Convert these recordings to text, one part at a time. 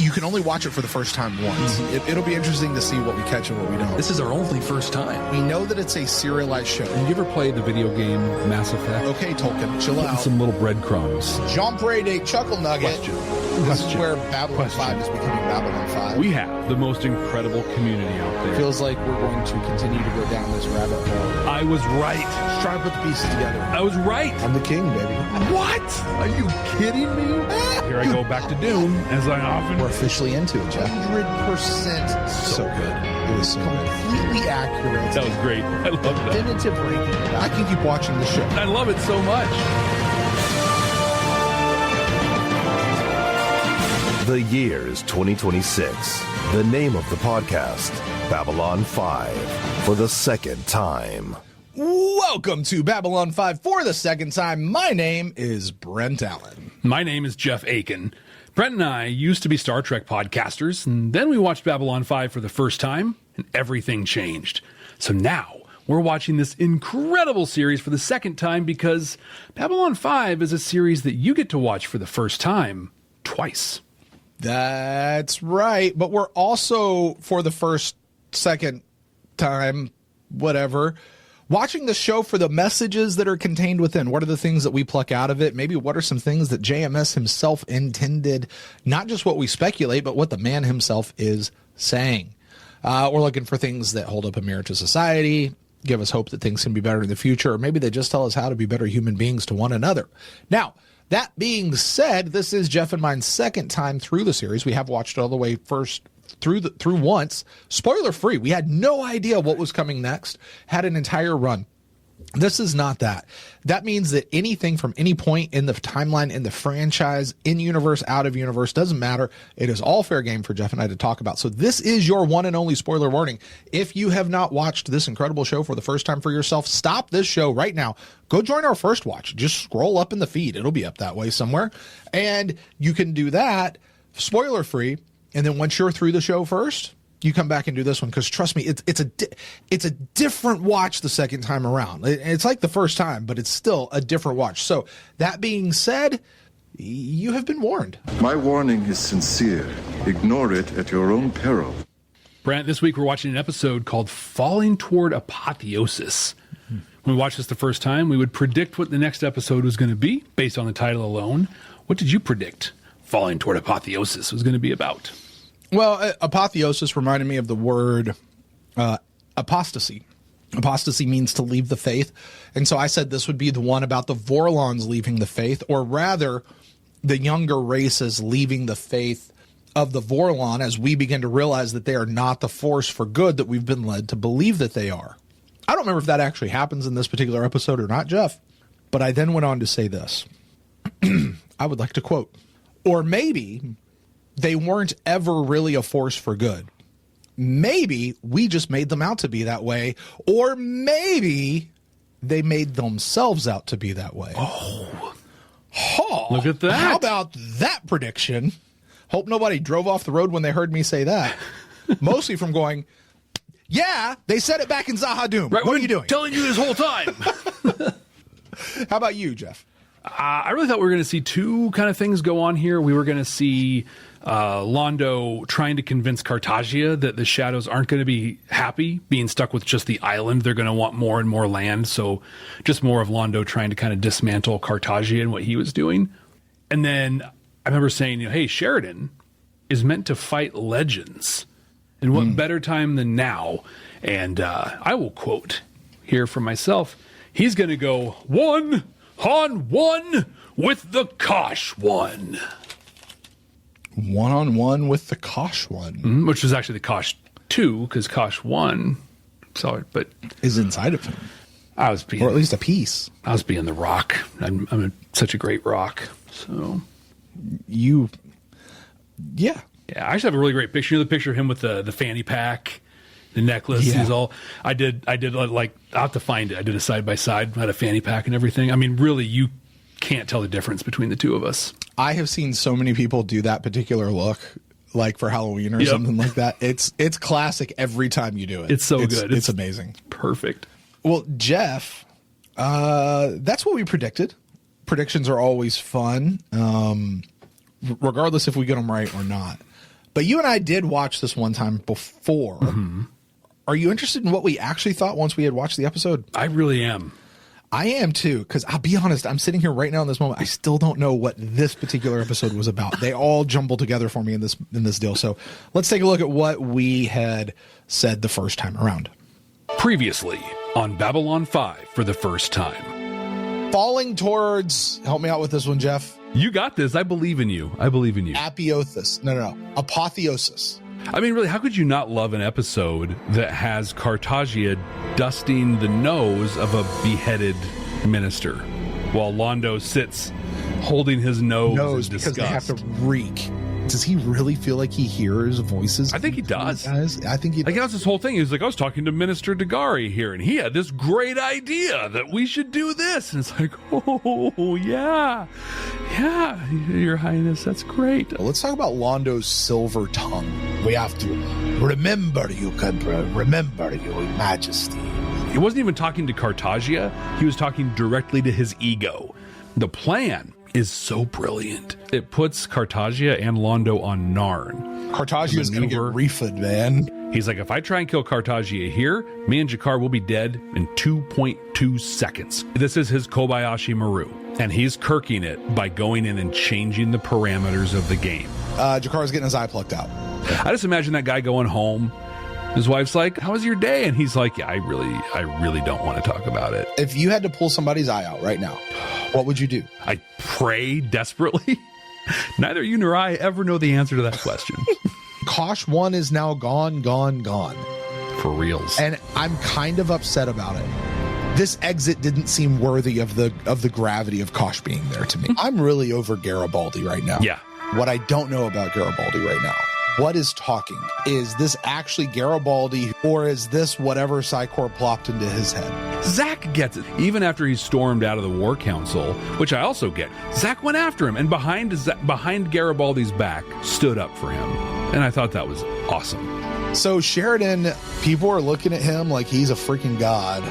you can only watch it for the first time once. It'll be interesting to see what we catch and what we don't. This is our only first time. We know that it's a serialized show. Have you ever played the video game Mass Effect? Okay, Tolkien, chill out. Some little breadcrumbs. Jean Brede Chuckle Nugget. This is where Babylon 5 is becoming Babylon 5. We have the most incredible community out there. Feels like we're going to continue to go down this rabbit hole. I was right. Just trying to put the pieces together. I was right. I'm the king, baby. What? Are you kidding me? Here I go back to Doom, as I often... We're officially into it, Jeff. 100% so good. It was so completely accurate. That was great. I love that. Definitive ranking. I can keep watching the show. I love it so much. The year is 2026. The name of the podcast, Babylon 5, for the second time. Welcome to Babylon 5 for the second time. My name is Brent Allen. My name is Jeff Akin. Brent and I used to be Star Trek podcasters, and then we watched Babylon 5 for the first time, and everything changed. So now we're watching this incredible series for the second time because Babylon 5 is a series that you get to watch for the first time twice. That's right. But we're also, for the first, second time, whatever, watching the show for the messages that are contained within. What are the things that we pluck out of it? Maybe what are some things that JMS himself intended, not just what we speculate, but what the man himself is saying. We're looking for things that hold up a mirror to society, give us hope that things can be better in the future, or maybe they just tell us how to be better human beings to one another. Now, that being said, this is Jeff and mine's second time through the series. We have watched all the way through once. Spoiler free. We had no idea what was coming next. Had an entire run. This is not that. That means that anything from any point in the timeline, in the franchise, in universe, out of universe, doesn't matter. It is all fair game for Jeff and I to talk about. So this is your one and only spoiler warning. If you have not watched this incredible show for the first time for yourself, stop this show right now. Go join our first watch. Just scroll up in the feed. It'll be up that way somewhere. And you can do that spoiler free. And then once you're through the show first, you come back and do this one, because trust me, it's a different watch the second time around. It's like the first time, but it's still a different watch. So that being said, you have been warned. My warning is sincere. Ignore it at your own peril. Brent, this week we're watching an episode called Falling Toward Apotheosis. When we watched this the first time, we would predict what the next episode was going to be based on the title alone. What did you predict Falling Toward Apotheosis was going to be about? Well, apotheosis reminded me of the word apostasy. Apostasy means to leave the faith. And so I said this would be the one about the Vorlons leaving the faith, or rather the younger races leaving the faith of the Vorlon as we begin to realize that they are not the force for good that we've been led to believe that they are. I don't remember if that actually happens in this particular episode or not, Jeff. But I then went on to say this. I would like to quote, or maybe they weren't ever really a force for good. Maybe we just made them out to be that way, or maybe they made themselves out to be that way. Oh, look at that. How about that prediction? Hope nobody drove off the road when they heard me say that. Mostly from going, yeah, they said it back in Zahadum. Right, what are you doing? Telling you this whole time. How about you, Jeff? I really thought we were going to see two kind of things go on here. We were going to see Londo trying to convince Cartagia that the Shadows aren't going to be happy being stuck with just the island. They're going to want more and more land. So just more of Londo trying to kind of dismantle Cartagia and what he was doing. And then I remember saying, hey, Sheridan is meant to fight legends. And what better time than now? And I will quote here for myself. He's going to go 1-on-1 with the Kosh one. 1-on-1 with the Kosh one. Which was actually the Kosh 2, because Kosh 1 but is inside of him. I was being, or at least a piece. I was being the rock. I'm such a great rock. So yeah. Yeah, I actually have a really great picture. The picture of him with the fanny pack, the necklace. Yeah. He's all. I did like, I'll have to find it. I did a side by side, had a fanny pack and everything. I mean, really, you can't tell the difference between the two of us. I have seen so many people do that particular look, like for Halloween or something like that. It's classic every time you do it. It's good. It's amazing. Perfect. Well, Jeff, that's what we predicted. Predictions are always fun, regardless if we get them right or not. But you and I did watch this one time before. Mm-hmm. Are you interested in what we actually thought once we had watched the episode? I really am. I am too, because I'll be honest, I'm sitting here right now in this moment. I still don't know what this particular episode was about. They all jumble together for me in this deal. So let's take a look at what we had said the first time around. Previously on Babylon 5 for the first time. Falling towards, help me out with this one, Jeff. You got this. I believe in you. Apotheosis. No. Apotheosis. I mean, really, how could you not love an episode that has Cartagia dusting the nose of a beheaded minister while Londo sits holding his nose in disgust? Because they have to reek. Does he really feel like he hears voices? I think he does. I think he does. Like, that was this whole thing. He was like, I was talking to Minister Degari here, and he had this great idea that we should do this. And it's like, oh, yeah, Your Highness, that's great. Well, let's talk about Londo's silver tongue. We have to remember you, Emperor. Remember your majesty. He wasn't even talking to Cartagia. He was talking directly to his ego. The plan is so brilliant. It puts Cartagia and Londo on Narn. Cartagia's going to get reefed, man. He's like, if I try and kill Cartagia here, me and Jakar will be dead in 2.2 seconds. This is his Kobayashi Maru, and he's kirking it by going in and changing the parameters of the game. Jakar's getting his eye plucked out. I just imagine that guy going home. His wife's like, how was your day? And he's like, yeah, I really don't want to talk about it. If you had to pull somebody's eye out right now, what would you do? I'd pray desperately. Neither you nor I ever know the answer to that question. Kosh 1 is now gone. For reals. And I'm kind of upset about it. This exit didn't seem worthy of the gravity of Kosh being there to me. I'm really over Garibaldi right now. Yeah. What I don't know about Garibaldi right now. What is talking? Is this actually Garibaldi, or is this whatever Psychor plopped into his head? Zach gets it. Even after he stormed out of the War Council, which I also get, Zach went after him and behind Garibaldi's back stood up for him. And I thought that was awesome. So Sheridan, people are looking at him like he's a freaking god.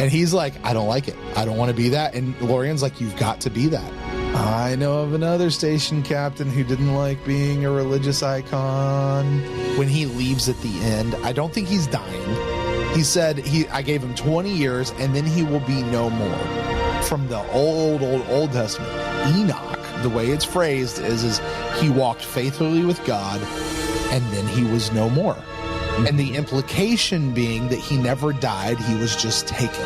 And he's like, I don't like it. I don't want to be that. And Lorien's like, you've got to be that. I know of another station captain who didn't like being a religious icon. When he leaves at the end, I don't think he's dying. He said, I gave him 20 years and then he will be no more. From the Old Testament, Enoch, the way it's phrased is he walked faithfully with God and then he was no more. And the implication being that he never died, he was just taken.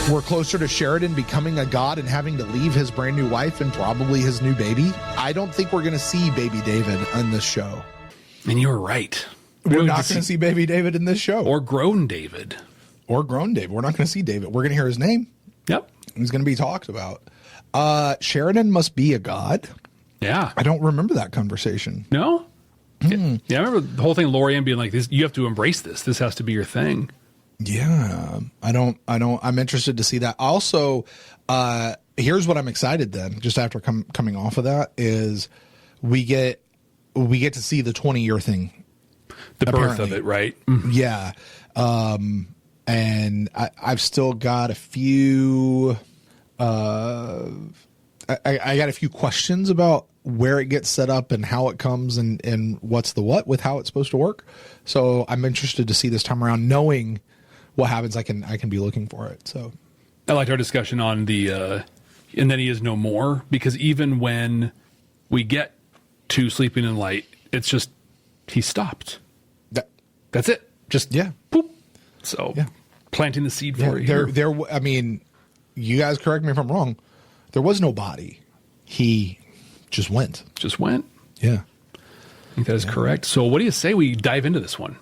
We're closer to Sheridan becoming a god and having to leave his brand new wife and probably his new baby. I don't think we're going to see baby David on this show. And you were right. We're not going to see baby David in this show. Or grown David. We're not going to see David. We're going to hear his name. Yep. He's going to be talked about. Sheridan must be a god. Yeah. I don't remember that conversation. No? Yeah, I remember the whole thing, Lorien being like, "This, you have to embrace this. This has to be your thing." Yeah, I'm interested to see that. Also, here's what I'm excited then, just after coming off of that, is we get to see the 20-year thing. The birth of it, right? Mm-hmm. Yeah. And I've still got a few, I got a few questions about where it gets set up and how it comes and what's the what with how it's supposed to work. So I'm interested to see this time around, knowing what happens. I can be looking for it. So I liked our discussion on the, and then he is no more, because even when we get to Sleeping in Light, it's just, he stopped. That's it. Just, yeah. Boop. So yeah. Planting the seed for you. I mean, you guys correct me if I'm wrong. There was no body. He just went. Yeah. I think that is correct. So what do you say we dive into this one?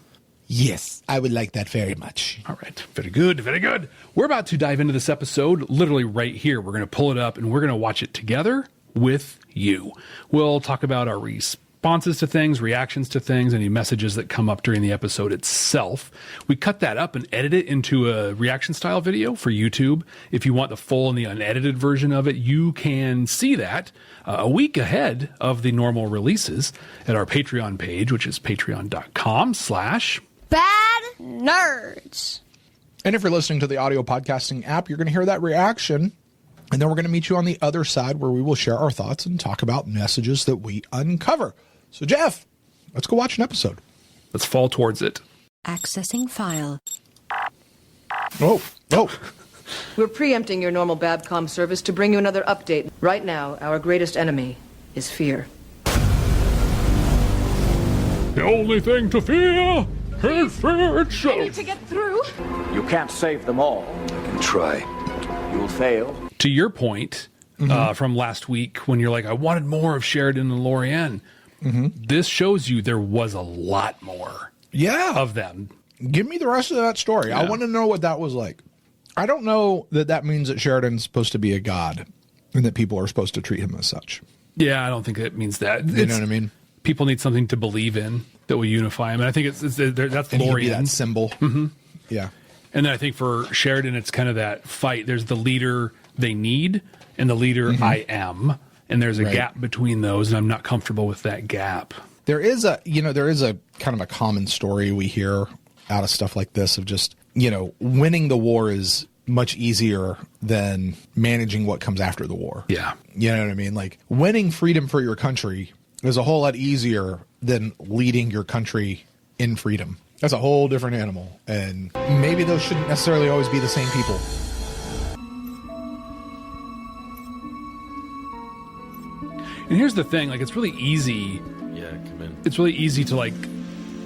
Yes, I would like that very much. All right. Very good. Very good. We're about to dive into this episode literally right here. We're going to pull it up and we're going to watch it together with you. We'll talk about our responses to things, reactions to things, any messages that come up during the episode itself. We cut that up and edit it into a reaction style video for YouTube. If you want the full and the unedited version of it, you can see that a week ahead of the normal releases at our Patreon page, which is patreon.com/badnerds. And if you're listening to the audio podcasting app, you're going to hear that reaction. And then we're going to meet you on the other side where we will share our thoughts and talk about messages that we uncover. So, Jeff, Let's go watch an episode. Let's fall towards it. Accessing file. Oh. We're preempting your normal Babcom service to bring you another update. Right now, our greatest enemy is fear. The only thing to fear is fear itself. I need to get through. You can't save them all. I can try. You'll fail. To your point from last week when you're like, I wanted more of Sheridan and Lorien. This shows you there was a lot more of them. Give me the rest of that story. I want to know what that was like. I don't know that means that Sheridan's supposed to be a god and that people are supposed to treat him as such. Yeah, I don't think it means that. You know what I mean? People need something to believe in that will unify him. And I think it's that's And he'll Lorien. be that symbol. Yeah. And then I think for Sheridan, it's kind of that fight. There's the leader they need and the leader I am. And there's a gap between those, and I'm not comfortable with that gap. There is a kind of a common story we hear out of stuff like this of just, winning the war is much easier than managing what comes after the war. Yeah. You know what I mean? Like winning freedom for your country is a whole lot easier than leading your country in freedom. That's a whole different animal. And maybe those shouldn't necessarily always be the same people. And here's the thing, like it's really easy. Yeah, come in. It's really easy to like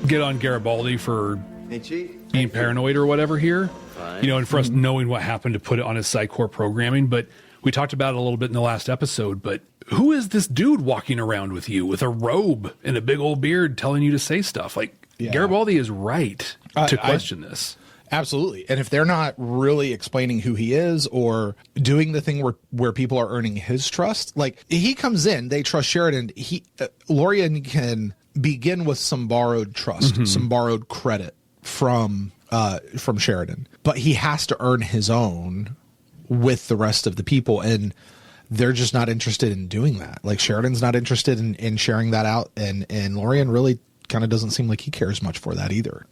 get on Garibaldi for Hey, Chief. being paranoid or whatever here. Fine. And for us knowing what happened to put it on his Psy-Corps programming. But we talked about it a little bit in the last episode. But who is this dude walking around with you with a robe and a big old beard telling you to say stuff? Like Garibaldi is right to question this. Absolutely. And if they're not really explaining who he is or doing the thing where people are earning his trust, like he comes in, they trust Sheridan. Lorien can begin with some borrowed trust, some borrowed credit from Sheridan, but he has to earn his own with the rest of the people. And they're just not interested in doing that. Like Sheridan's not interested in sharing that out. And Lorien really kind of doesn't seem like he cares much for that either,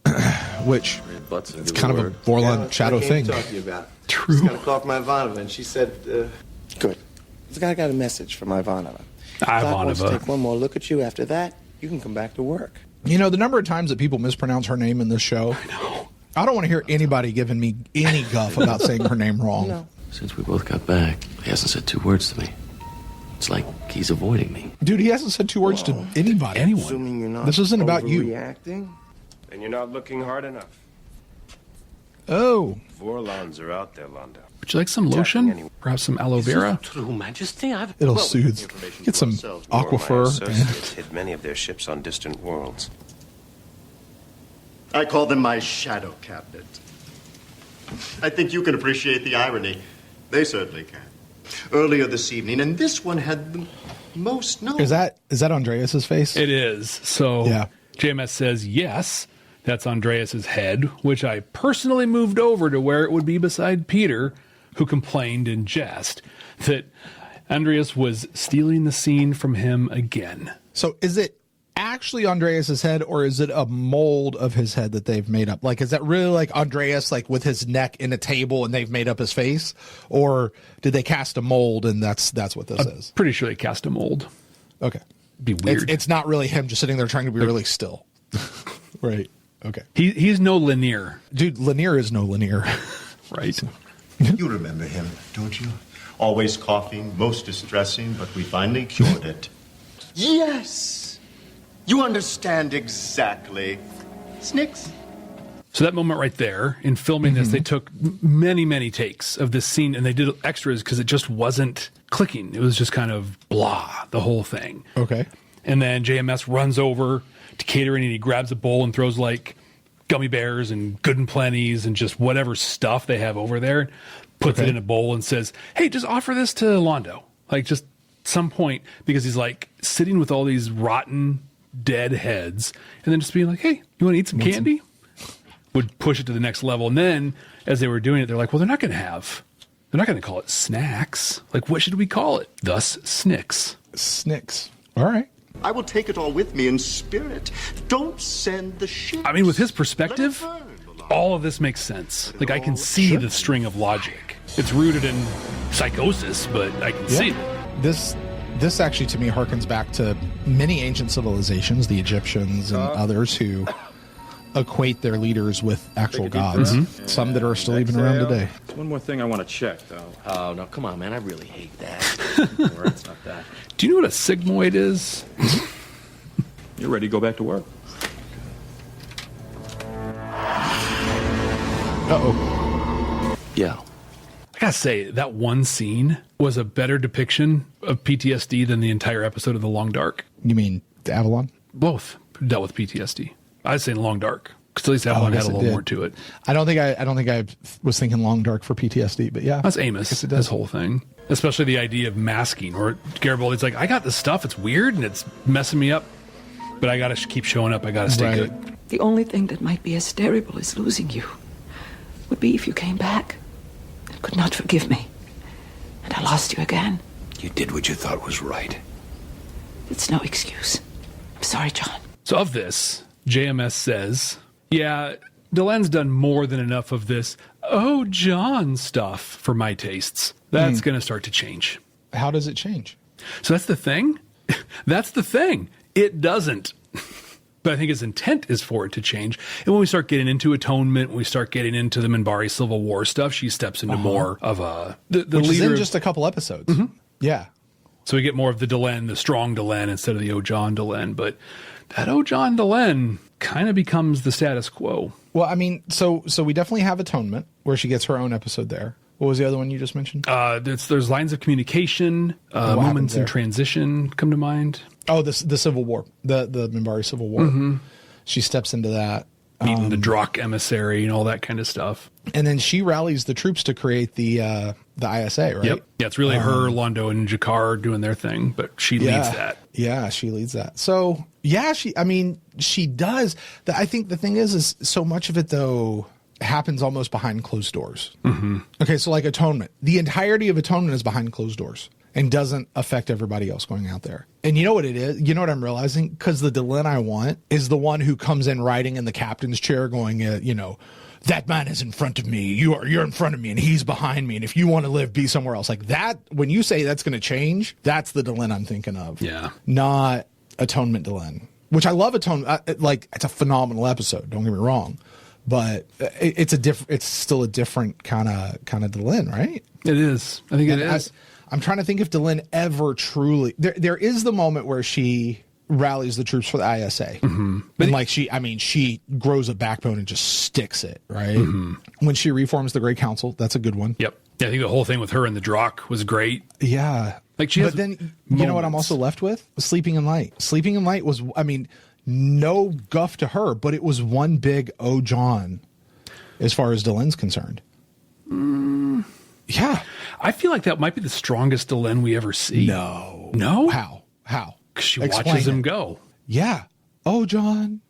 which it's kind of a Vorlon shadow thing. Talk to you about. True. I was going to call for my Ivanova, and she said, good. I got a message from Ivanova. Doc wants to take one more look at you. After that, you can come back to work. The number of times that people mispronounce her name in this show, I know. I don't want to hear anybody giving me any guff about saying her name wrong. No. Since we both got back, he hasn't said 2 words to me. It's like he's avoiding me. Dude, he hasn't said 2 words to anybody. Assuming you're not This isn't about you. overreacting. And you're not looking hard enough. Oh. Vorlons are out there, Londo. Would you like some lotion? Perhaps some aloe vera? True Majesty, It'll soothe. Get some aquifer. Associates hid many of their ships on distant worlds. I call them my shadow cabinet. I think you can appreciate the irony. They certainly can. Earlier this evening, and this one had the most note. Is that Andreas's face? It is. So Yeah. JMS says yes. That's Andreas's head, which I personally moved over to where it would be beside Peter, who complained in jest that Andreas was stealing the scene from him again. So is it actually Andreas's head, or is it a mold of his head that they've made up? Like, is that really like Andreas, like with his neck in a table and they've made up his face? Or did they cast a mold and that's what this is? Pretty sure they cast a mold. Okay. Be weird. It's not really him just sitting there trying to be really still. Right. Okay. He's no Lanier. Dude, Lanier is no Lanier. Right. You remember him, don't you? Always coughing, most distressing, but we finally cured it. Yes! You understand exactly. Snicks. So that moment right there, in filming this, they took many, many takes of this scene, and they did extras because it just wasn't clicking. It was just kind of blah, the whole thing. Okay. And then JMS runs over to catering, and he grabs a bowl and throws like gummy bears and Good and Plenties and just whatever stuff they have over there, puts it in a bowl and says, hey, just offer this to Londo. Like just some point, because he's like sitting with all these rotten, dead heads, and then just being like, hey, you want to eat some candy? Would push it to the next level. And then as they were doing it, they're like, well, they're not going to call it snacks. Like, what should we call it? Thus, Snicks. Snicks. All right. I will take it all with me in spirit. Don't send the ship. I mean, with his perspective, all of this makes sense. Like, I can see the string of logic. It's rooted in psychosis, but I can see it. This This actually, to me, harkens back to many ancient civilizations, the Egyptians and others who equate their leaders with actual gods. Some that are still even around today. One more thing I want to check, though. Oh, no, come on, man. I really hate that. It's not that. Do you know what a sigmoid is? You're ready to go back to work. Uh-oh. Yeah. I gotta say, that one scene was a better depiction of PTSD than the entire episode of The Long Dark. You mean Avalon? Both dealt with PTSD. I'd say Long Dark, because at least Avalon had a little more to it. I don't think I was thinking Long Dark for PTSD, but yeah. That's Amos, this whole thing. Especially the idea of masking, or Garibaldi's like, I got this stuff, it's weird, and it's messing me up, but I gotta keep showing up, I gotta stay good. The only thing that might be as terrible as losing you would be if you came back and could not forgive me, and I lost you again. You did what you thought was right. It's no excuse. I'm sorry, John. So of this, JMS says, yeah, Delen's done more than enough of this, oh, John stuff for my tastes. That's going to start to change. How does it change? So that's the thing. That's the thing. It doesn't. But I think his intent is for it to change. And when we start getting into atonement, when we start getting into the Minbari Civil War stuff, she steps into more of a... The Which leader is in just a couple episodes. Yeah. So we get more of the Delen, the strong Delen, instead of the O'John Delen. But that O'John Delen kind of becomes the status quo. Well, I mean, so we definitely have atonement, where she gets her own episode there. What was the other one you just mentioned? There's lines of communication, moments in transition come to mind. Oh, the Civil War, the Minbari Civil War. She steps into that. Meeting the Drock emissary and all that kind of stuff. And then she rallies the troops to create the ISA, right? Yep. Yeah, it's really her, Londo, and Jakar doing their thing, but she leads that. Yeah, she leads that. So, yeah, she does. I think the thing is so much of it, though, happens almost behind closed doors. Okay, so like atonement. The entirety of atonement is behind closed doors and doesn't affect everybody else going out there. And you know what it is? You know what I'm realizing? Because the Delenn I want is the one who comes in riding in the captain's chair going, that man is in front of me. You're in front of me and he's behind me. And if you want to live, be somewhere else. Like that, when you say that's going to change, that's the Delenn I'm thinking of. Yeah. Not atonement Delenn, which I love atonement. It's a phenomenal episode. Don't get me wrong. But it's still a different kind of Delenn, right? It is. I think it is. I'm trying to think if Delenn ever truly... There is the moment where she rallies the troops for the ISA. And she grows a backbone and just sticks it, right? When she reforms the Great Council, that's a good one. Yep. Yeah, I think the whole thing with her and the Drock was great. Yeah. But then, you know what I'm also left with? Sleeping in Light. Sleeping in Light was, no guff to her, but it was one big "Oh John" as far as Delenn's concerned. Yeah, I feel like that might be the strongest Delenn we ever see. No. How? Because she watches him go. Yeah. Oh John.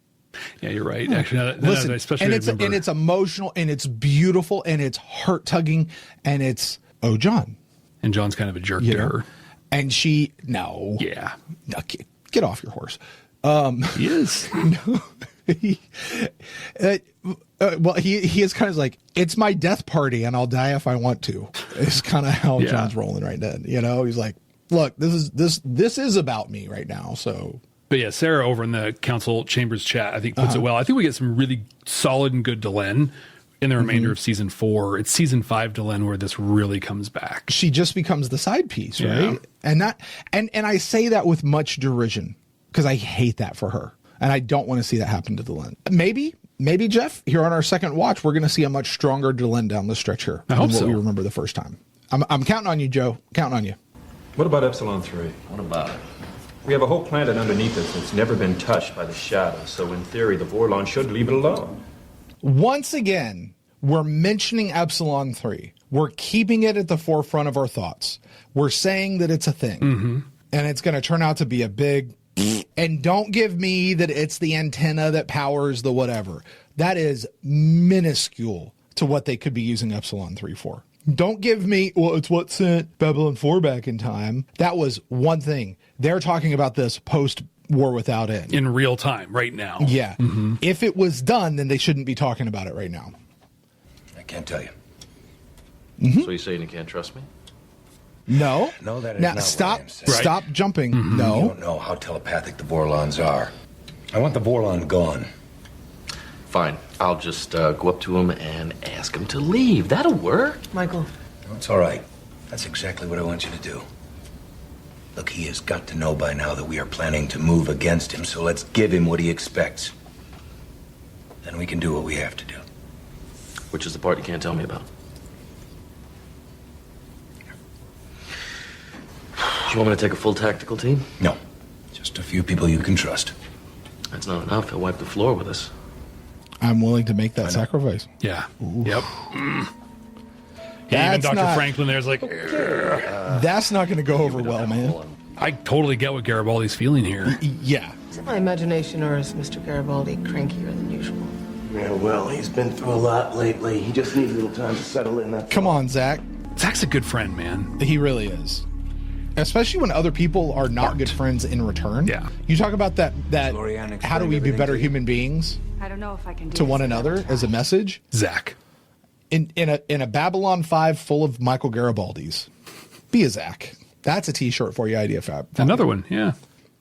Yeah, you're right. Actually, listen, especially and it's emotional and it's beautiful and it's heart tugging and it's "Oh John." And John's kind of a jerk to her. And she yeah. No, get off your horse. He is. No. He is kind of like, it's my death party and I'll die if I want to. It's kind of how John's rolling right then. He's like, look, this is about me right now. So, but yeah, Sarah over in the council chambers chat, I think puts it well. I think we get some really solid and good Delenn in the remainder of season 4. It's season 5 Delenn where this really comes back. She just becomes the side piece, right? And I say that with much derision because I hate that for her. And I don't want to see that happen to Delenn. Maybe, Jeff, here on our second watch, we're going to see a much stronger Delenn down the stretch here than what we remember the first time. I'm counting on you, Joe. Counting on you. What about Epsilon 3? What about it? We have a whole planet underneath us that's never been touched by the shadow, so in theory, the Vorlon should leave it alone. Once again, we're mentioning Epsilon 3. We're keeping it at the forefront of our thoughts. We're saying that it's a thing. And it's going to turn out to be a big... And don't give me that it's the antenna that powers the whatever. That is minuscule to what they could be using Epsilon 3 for. Don't give me, well, it's what sent Babylon 4 back in time. That was one thing. They're talking about this post-War Without End. In real time, right now. Yeah. If it was done, then they shouldn't be talking about it right now. I can't tell you. So you're saying you can't trust me? No. No, that is now, not stop, what I'm saying. stop jumping. You No. don't know how telepathic the Vorlons are. I want the Vorlon gone. Fine. I'll just go up to him and ask him to leave. That'll work. Michael. No, it's all right. That's exactly what I want you to do. Look, he has got to know by now that we are planning to move against him, so let's give him what he expects. Then we can do what we have to do. Which is the part you can't tell me about? Do you want me to take a full tactical team? No. Just a few people you can trust. That's not enough. He'll wipe the floor with us. I'm willing to make that sacrifice. Yeah. Ooh. Yep. Yeah, even Dr. not- Franklin there's like, That's not going to go over well, man. I totally get what Garibaldi's feeling here. Yeah. Is it my imagination, or is Mr. Garibaldi crankier than usual? Yeah, well, he's been through a lot lately. He just needs a little time to settle in. Come on, Zach. Zach's a good friend, man. He really is. Especially when other people are not good friends in return. Yeah. You talk about that Lorien, how do we be better human beings I don't know if I can do to this one another another time. as a message? Zach. In a Babylon 5 full of Michael Garibaldis. Be a Zach. That's a t-shirt for you, Idea Fab. Another one, yeah.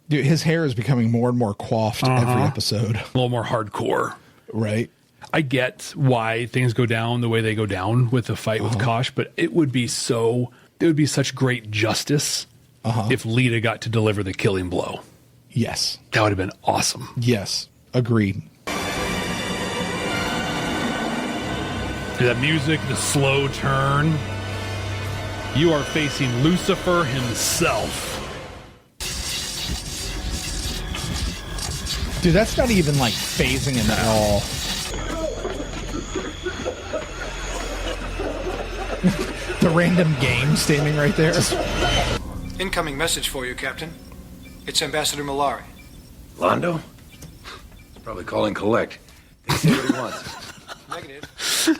Dude, his hair is becoming more and more coiffed every episode. A little more hardcore. Right. I get why things go down the way they go down with the fight with Kosh, but it would be such great justice if Lita got to deliver the killing blow. Yes. That would have been awesome. Yes. Agreed. That music, the slow turn. You are facing Lucifer himself. Dude, that's not even like phasing him at all. The random game standing right there. Incoming message for you, Captain. It's Ambassador Malari. Londo? He's probably calling collect. He say what he wants. Negative.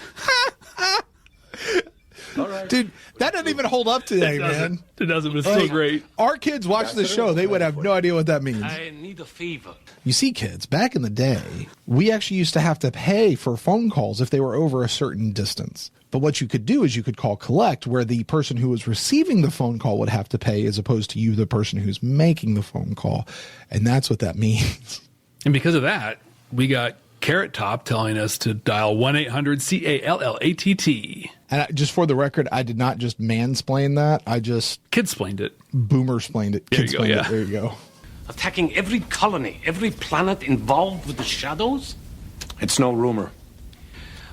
All right. Dude, that doesn't even hold up today, man. It doesn't, but it's so great. Our kids watch the show. They would have no idea what that means. I need a favor. You see, kids, back in the day, we actually used to have to pay for phone calls if they were over a certain distance. But what you could do is you could call collect, where the person who was receiving the phone call would have to pay, as opposed to you, the person who's making the phone call. And that's what that means. And because of that, we got Carrot Top telling us to dial 1-800-CALLATT. And just for the record, I did not just mansplain that. I just kidsplained it. Boomersplained it. There you go, Kidsplained yeah. it. There you go. Attacking every colony, every planet involved with the shadows? It's no rumor.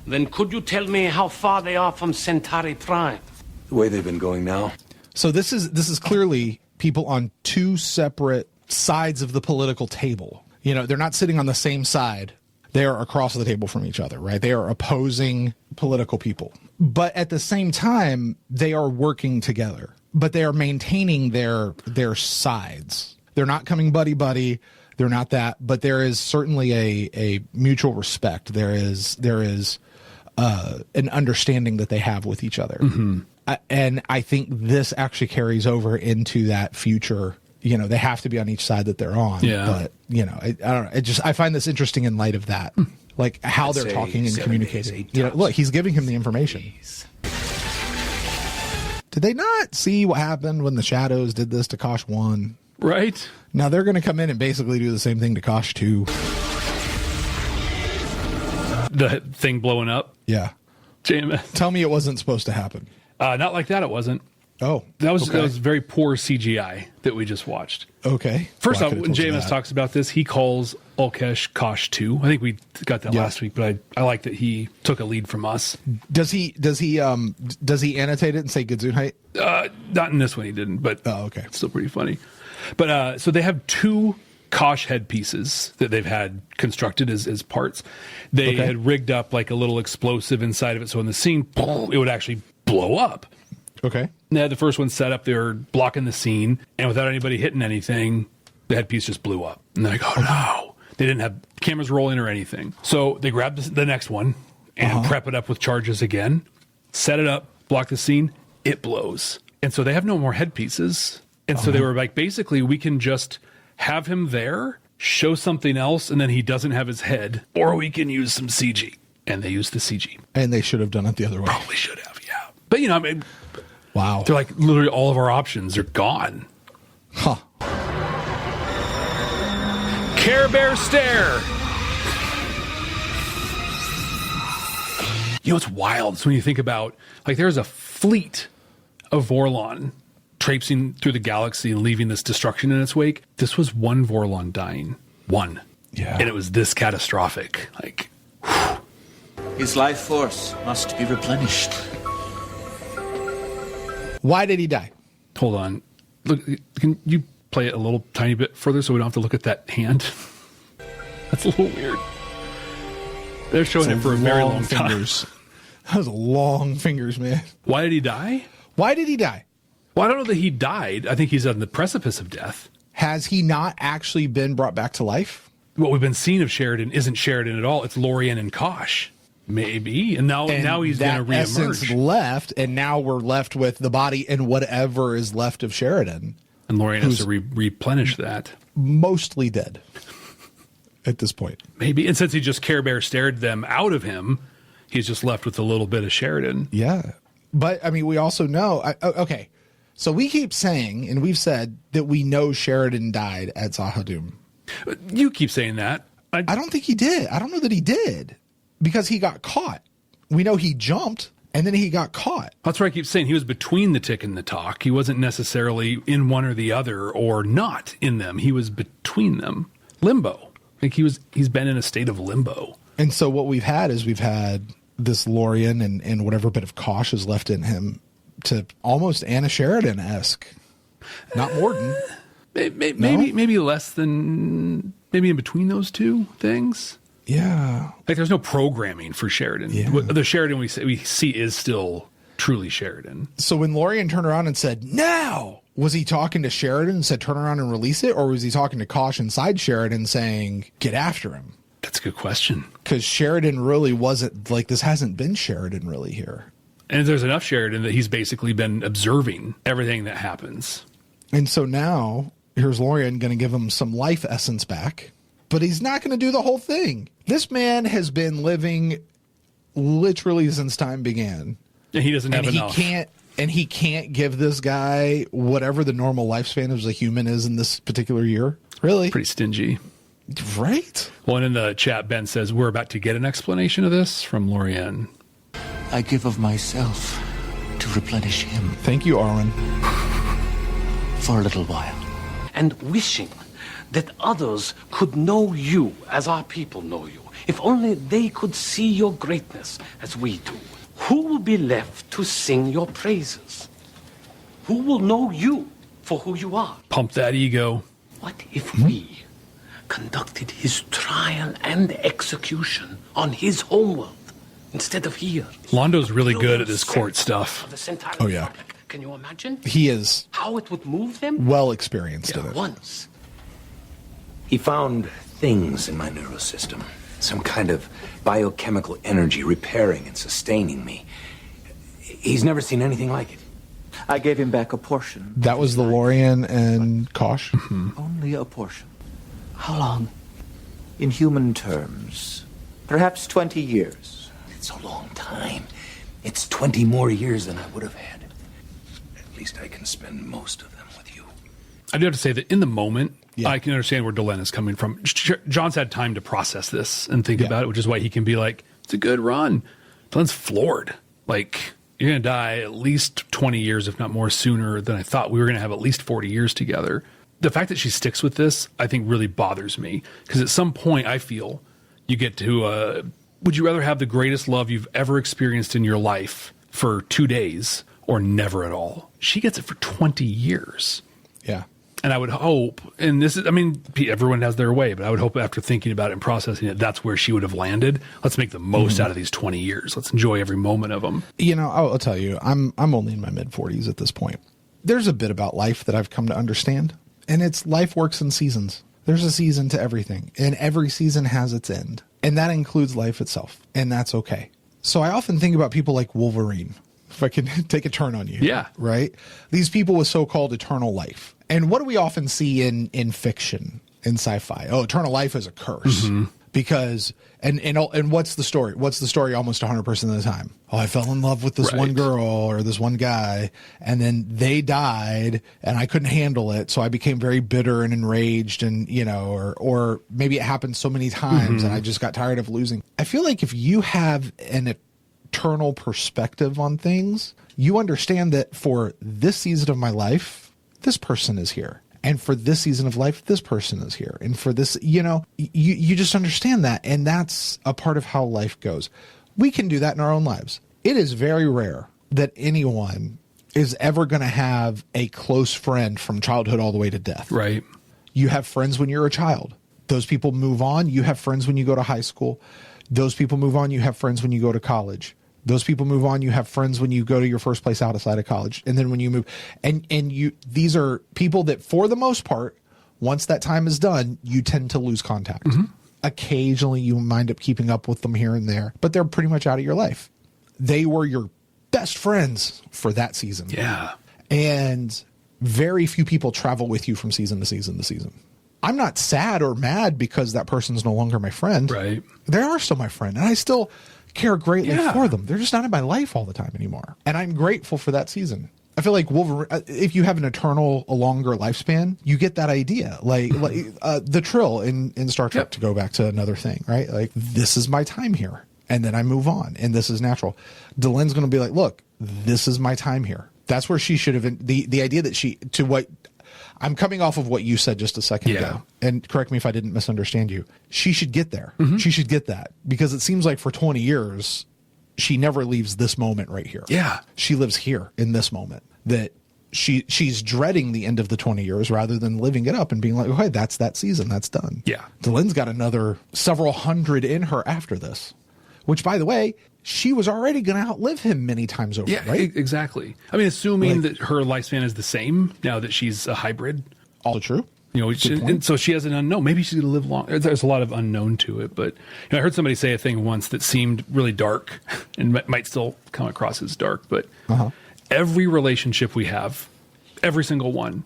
Then could you tell me how far they are from Centauri Prime? The way they've been going now. So this is clearly people on two separate sides of the political table. You know, they're not sitting on the same side. They are across the table from each other, right? They are opposing political people. But at the same time, they are working together. But they are maintaining their sides. They're not coming buddy-buddy. They're not that. But there is certainly a mutual respect. There is an understanding that they have with each other. Mm-hmm. And I think this actually carries over into that future. You know, they have to be on each side that they're on. Yeah. But, you know, I don't know. I find this interesting in light of that. Like how I'd they're say talking and 7 communicating. days, 8 You know, tops. look, he's giving him the information. Did they not see what happened when the Shadows did this to Kosh 1? Right. Now they're going to come in and basically do the same thing to Kosh 2. The thing blowing up. Yeah. JMS. Tell me it wasn't supposed to happen. Not like that, it wasn't. Oh. That was okay. very poor CGI that we just watched. Okay. First Well, I off, could've when told you JMS that. talks about this, he calls Ulkesh Kosh 2. I think we got that last week, but I like that he took a lead from us. Does he annotate it and say Gesundheit? Not in this one, he didn't, but okay. It's still pretty funny. But so they have 2 Kosh headpieces that they've had constructed as parts. They had rigged up like a little explosive inside of it, so in the scene, it would actually blow up. Okay. They had the first one set up, they were blocking the scene, and without anybody hitting anything, the headpiece just blew up. And they're like, oh no. They didn't have cameras rolling or anything. So they grabbed the next one and prep it up with charges again, set it up, block the scene, it blows. And so they have no more headpieces. And so they were like, basically, we can just have him there, show something else, and then he doesn't have his head, or we can use some CG. And they used the CG. And they should have done it the other way. Probably should have, yeah. But, you know, I mean, Wow. They're like, literally all of our options are gone. Huh. Care Bear stare. You know, it's wild. So when you think about, like, there's a fleet of Vorlon traipsing through the galaxy and leaving this destruction in its wake. This was one Vorlon dying. One. Yeah. And it was this catastrophic. Like, whew. His life force must be replenished. Why did he die? Hold on. Look, can you play it a little tiny bit further so we don't have to look at that hand? That's a little weird. They're showing it for a very long time. That was long fingers, man. Why did he die? Why did he die? Well, I don't know that he died. I think he's on the precipice of death. Has he not actually been brought back to life? What we've been seeing of Sheridan isn't Sheridan at all. It's Lorien and Kosh. Maybe. And now he's going to reemerge. Essence left, and now we're left with the body and whatever is left of Sheridan. And Lorien has to replenish that. Mostly dead at this point. Maybe. And since he just Care Bear stared them out of him, he's just left with a little bit of Sheridan. Yeah. But, I mean, we also know... okay. So we keep saying, and we've said, that we know Sheridan died at Zahadum. You keep saying that. I don't think he did. I don't know that he did. Because he got caught. We know he jumped, and then he got caught. That's what I keep saying. He was between the tick and the talk. He wasn't necessarily in one or the other, or not in them. He was between them. Limbo. Like he's been in a state of limbo. And so what we've had is this Lorien and whatever bit of Kosh is left in him to almost Anna Sheridan-esque. Not Morden. Maybe less than... Maybe in between those two things. Yeah. Like there's no programming for Sheridan. Yeah. The Sheridan we see is still truly Sheridan. So when Lorien turned around and said, "Now," was he talking to Sheridan and said, "Turn around and release it"? Or was he talking to Kosh inside Sheridan saying, "Get after him"? That's a good question. Because Sheridan really wasn't, like, this hasn't been Sheridan really here. And there's enough Sheridan that he's basically been observing everything that happens. And so now, here's Lorien going to give him some life essence back. But he's not going to do the whole thing. This man has been living literally since time began. And he doesn't have enough. He can't give this guy whatever the normal lifespan of a human is in this particular year. Really? Pretty stingy. Right? Well, and in the chat, Ben says, we're about to get an explanation of this from Lorien. I give of myself to replenish him. Thank you, Arwen. For a little while. And wishing that others could know you as our people know you. If only they could see your greatness as we do. Who will be left to sing your praises? Who will know you for who you are? Pump that ego. What if we conducted his trial and execution on his homeworld instead of here? Londo's really good at this court stuff. Oh, yeah. Can you imagine? He is how it would move them? Well experienced in it. Once. He found things in my neurosystem, some kind of biochemical energy repairing and sustaining me. He's never seen anything like it. I gave him back a portion. That was the Lorien and Kosh? Only a portion. How long? In human terms, perhaps 20 years. It's a long time. It's 20 more years than I would have had. At least I can spend most of them with you. I do have to say that in the moment, I can understand where Delenn is coming from. John's had time to process this and think about it, which is why he can be like, it's a good run. Delenn's floored. Like, you're going to die at least 20 years, if not more, sooner than I thought. We were going to have at least 40 years together. The fact that she sticks with this, I think, really bothers me. Because at some point, I feel you get to, would you rather have the greatest love you've ever experienced in your life for 2 days or never at all? She gets it for 20 years. Yeah. And I would hope, and this is, I mean, everyone has their way, but I would hope after thinking about it and processing it, that's where she would have landed. Let's make the most out of these 20 years. Let's enjoy every moment of them. You know, I'll tell you, I'm only in my mid-40s at this point. There's a bit about life that I've come to understand, and it's life works in seasons. There's a season to everything, and every season has its end, and that includes life itself, and that's okay. So I often think about people like Wolverine, if I can take a turn on you. Yeah. Right? These people with so-called eternal life. And what do we often see in fiction, in sci-fi? Oh, eternal life is a curse. because and what's the story? What's the story almost 100% of the time? Oh, I fell in love with this one girl or this one guy, and then they died, and I couldn't handle it, so I became very bitter and enraged, and or maybe it happened so many times, and I just got tired of losing. I feel like if you have an eternal perspective on things, you understand that for this season of my life, this person is here. And for this season of life, this person is here. And for this, you just understand that. And that's a part of how life goes. We can do that in our own lives. It is very rare that anyone is ever going to have a close friend from childhood all the way to death. Right. You have friends when you're a child. Those people move on. You have friends when you go to high school. Those people move on. You have friends when you go to college. Those people move on. You have friends when you go to your first place outside of college. And then when you move, and these are people that for the most part, once that time is done, you tend to lose contact. Occasionally you wind up keeping up with them here and there, but they're pretty much out of your life. They were your best friends for that season. Yeah. And very few people travel with you from season to season to season. I'm not sad or mad because that person's no longer my friend. Right. They are still my friend, and I still care greatly for them. They're just not in my life all the time anymore. And I'm grateful for that season. I feel like Wolverine, if you have a longer lifespan, you get that idea. Like the Trill in Star Trek, to go back to another thing, right? Like, this is my time here. And then I move on. And this is natural. Delenn's going to be like, look, this is my time here. That's where she should have been. The idea that I'm coming off of what you said just a second ago, and correct me if I didn't misunderstand you. She should get there. She should get that, because it seems like for 20 years, she never leaves this moment right here. Yeah. She lives here in this moment, that she's dreading the end of the 20 years rather than living it up and being like, okay, that's that season. That's done. Yeah. Delenn's got another several hundred in her after this, which, by the way, she was already going to outlive him many times over, right? Exactly. I mean, assuming that her lifespan is the same now that she's a hybrid. Also true. And so she has an unknown. Maybe she's going to live long. There's a lot of unknown to it. But I heard somebody say a thing once that seemed really dark and might still come across as dark. But every relationship we have, every single one,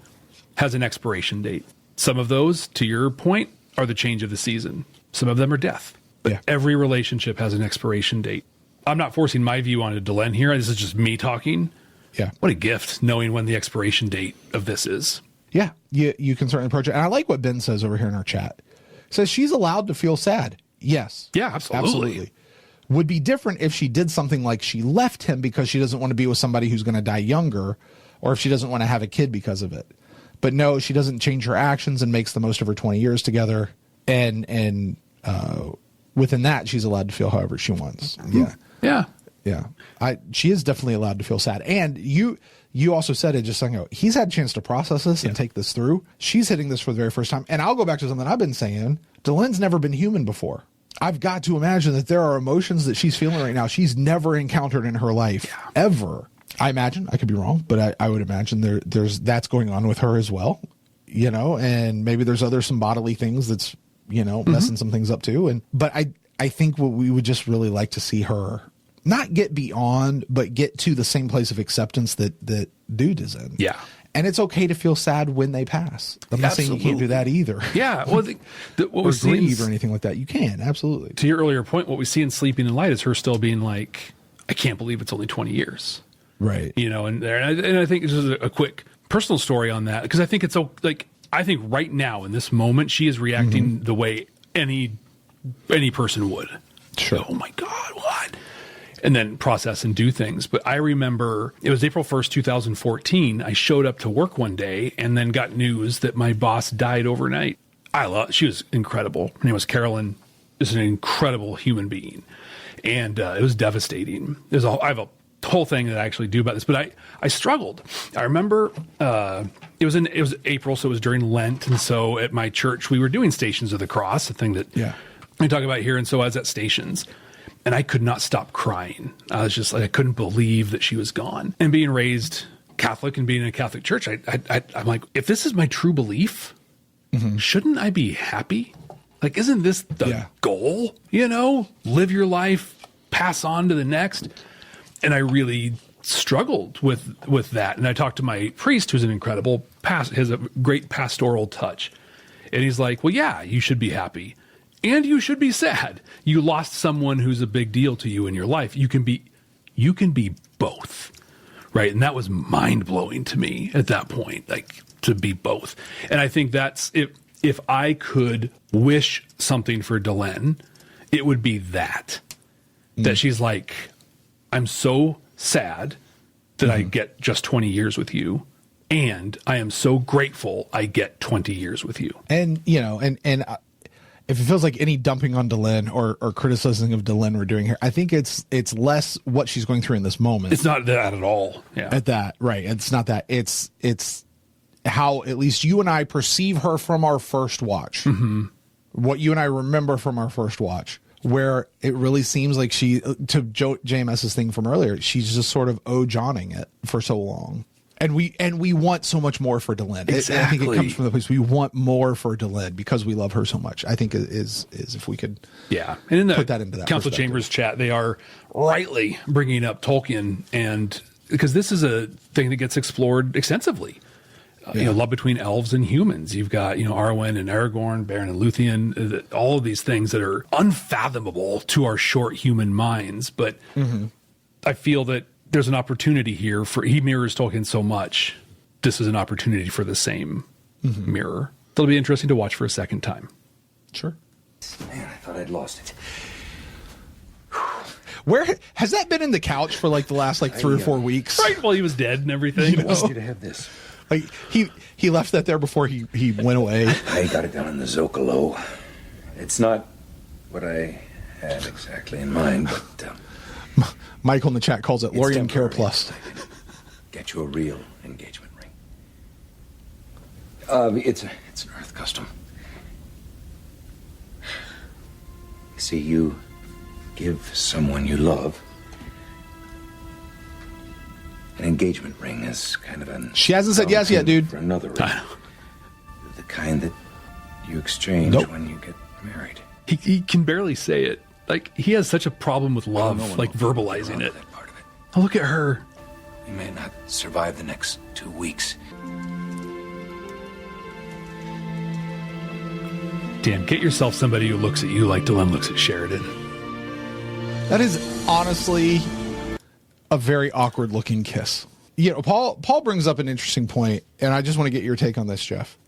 has an expiration date. Some of those, to your point, are the change of the season. Some of them are death. But every relationship has an expiration date. I'm not forcing my view onto Delenn here. This is just me talking. Yeah. What a gift, knowing when the expiration date of this is. Yeah, you can certainly approach it. And I like what Ben says over here in our chat. Says she's allowed to feel sad. Yes. Yeah, absolutely. Would be different if she did something like she left him because she doesn't want to be with somebody who's going to die younger, or if she doesn't want to have a kid because of it. But no, she doesn't change her actions and makes the most of her 20 years together. And within that, she's allowed to feel however she wants. Yeah. She is definitely allowed to feel sad. And you also said it just a second ago. He's had a chance to process this and take this through. She's hitting this for the very first time. And I'll go back to something I've been saying. Delenn's never been human before. I've got to imagine that there are emotions that she's feeling right now she's never encountered in her life, ever. I imagine. I could be wrong, but I would imagine there's that's going on with her as well. And maybe there's some bodily things that's, messing some things up too. But I think what we would just really like to see her not get beyond, but get to the same place of acceptance that Dude is in. Yeah. And it's okay to feel sad when they pass. I'm not saying you can't do that either. Yeah. Well, or grieve or anything like that. You can, absolutely. To your earlier point, what we see in Sleeping in Light is her still being like, I can't believe it's only 20 years. Right. And I think this is a quick personal story on that, because I think it's like, I think right now in this moment, she is reacting the way any person would. Sure. Oh my God, what? And then process and do things. But I remember it was April 1st, 2014. I showed up to work one day and then got news that my boss died overnight. She was incredible. Her name was Carolyn. Is an incredible human being. And it was devastating. I have a whole thing that I actually do about this, but I struggled. I remember it was April, so it was during Lent. And so at my church, we were doing Stations of the Cross, a thing that we talk about here. And so I was at Stations. And I could not stop crying. I was just like, I couldn't believe that she was gone. And being raised Catholic and being in a Catholic church, I'm like, if this is my true belief, shouldn't I be happy? Like, isn't this the goal? Live your life, pass on to the next. And I really struggled with that. And I talked to my priest, who's an incredible has a great pastoral touch. And he's like, well, yeah, you should be happy. And you should be sad. You lost someone who's a big deal to you in your life. You can be both. Right? And that was mind-blowing to me at that point, like to be both. And I think that's if I could wish something for Delenn, it would be that she's like, I'm so sad that I get just 20 years with you, and I am so grateful I get 20 years with you. And, you know, and if it feels like any dumping on Delenn or criticizing of Delenn we're doing here, I think it's less what she's going through in this moment. It's not that at all. Yeah. At that, right. It's not that. It's how at least you and I perceive her from our first watch. Mm-hmm. What you and I remember from our first watch, where it really seems like she, to JMS's thing from earlier, she's just sort of Johning it for so long. And we want so much more for Delenn. Exactly. I think it comes from the place we want more for Delenn because we love her so much. I think is if we could and in the put that into that Council Chambers chat, they are rightly bringing up Tolkien, and because this is a thing that gets explored extensively. You know, love between elves and humans. You've got, you know, Arwen and Aragorn, Beren and Luthien, all of these things that are unfathomable to our short human minds. But I feel that there's an opportunity here he mirrors Tolkien so much. This is an opportunity for the same mirror. It'll be interesting to watch for a second time. Sure. Man, I thought I'd lost it. Where has that been in the couch for like the last 3 or 4 weeks? Right, while he was dead and everything. You know? I want you to have this. Like he left that there before he went away. I got it down in the Zocalo. It's not what I had exactly in mind, but Michael in the chat calls it Lorien Care Plus. Get you a real engagement ring. It's an Earth custom. See, you give someone you love an engagement ring is kind of an... She hasn't said yes yet, dude. For another ring. The kind that you exchange when you get married. He can barely say it. Like, he has such a problem with love, verbalizing it. Oh, look at her. You may not survive the next 2 weeks. Dan, get yourself somebody who looks at you like Delenn looks at Sheridan. That is honestly a very awkward looking kiss. You know, Paul brings up an interesting point, and I just want to get your take on this, Jeff.